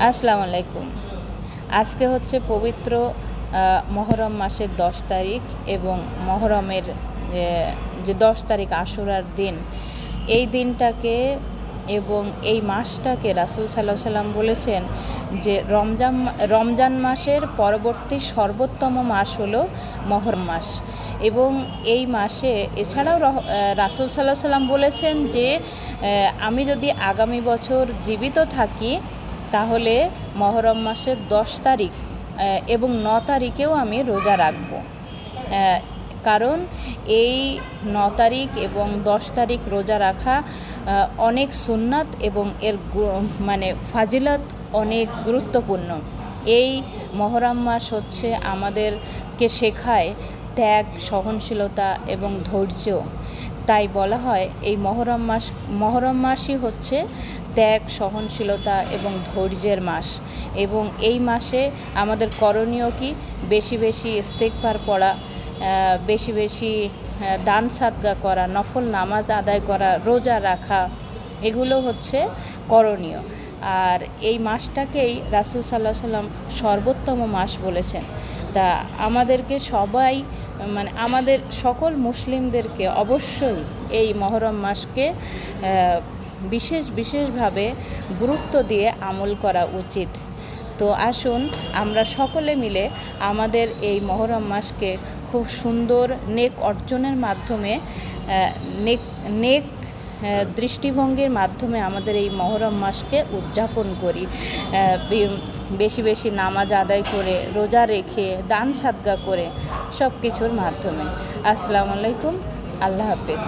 আসসালামু আলাইকুম। আজকে হচ্ছে পবিত্র মহরম মাসের ১০ তারিখ এবং মহরমের যে ১০ তারিখ আশুরার দিন। এই দিনটাকে এবং এই মাসটাকে রাসূল সাল্লাল্লাহু আলাইহি সাল্লাম বলেছেন যে রমজান মাসের পরবর্তী সর্বোত্তম মাস হলো মহরম মাস। এবং এই মাসে এছাড়াও রাসূল সাল্লাল্লাহু আলাইহি সাল্লাম বলেছেন যে আমি যদি আগামী বছর জীবিত থাকি তাহলে মহরম মাসের ১০ তারিখ এবং ৯ তারিখেও আমি রোজা রাখব। কারণ এই ৯ তারিখ এবং ১০ তারিখ রোজা রাখা অনেক সুন্নাত এবং এর ফাজিলত অনেক গুরুত্বপূর্ণ। এই মহরম মাস হচ্ছে আমাদেরকে শেখায় ত্যাগ, সহনশীলতা এবং ধৈর্য। তাই বলা হয় এই মহরম মাসই হচ্ছে ত্যাগ, সহনশীলতা এবং ধৈর্যের মাস। এবং এই মাসে আমাদের করণীয় কি? বেশি বেশি ইস্তেগফার পড়া, বেশি বেশি দান সাদকা করা, নফল নামাজ আদায় করা, রোজা রাখা, এগুলো হচ্ছে করণীয়। আর এই মাসটাকেই রাসূল সাল্লাল্লাহু আলাইহি সাল্লাম সর্বোত্তম মাস বলেছেন। তা আমাদেরকে সবাই আমাদের সকল মুসলিমদেরকে অবশ্যই এই মহরম মাসকে বিশেষভাবে গুরুত্ব দিয়ে আমল করা উচিত। তো আসুন আমরা সকলে মিলে আমাদের এই মহরম মাসকে খুব সুন্দর নেক অর্জনের মাধ্যমে, নেক দৃষ্টিভঙ্গির মাধ্যমে আমাদের এই মহরম মাসকে উদযাপন করি, বেশি বেশি নামাজ আদায় করে, রোজা রেখে, দান সাদকা করে, সব কিছুর মাধ্যমে। আসসালামু আলাইকুম। আল্লাহ হাফেজ।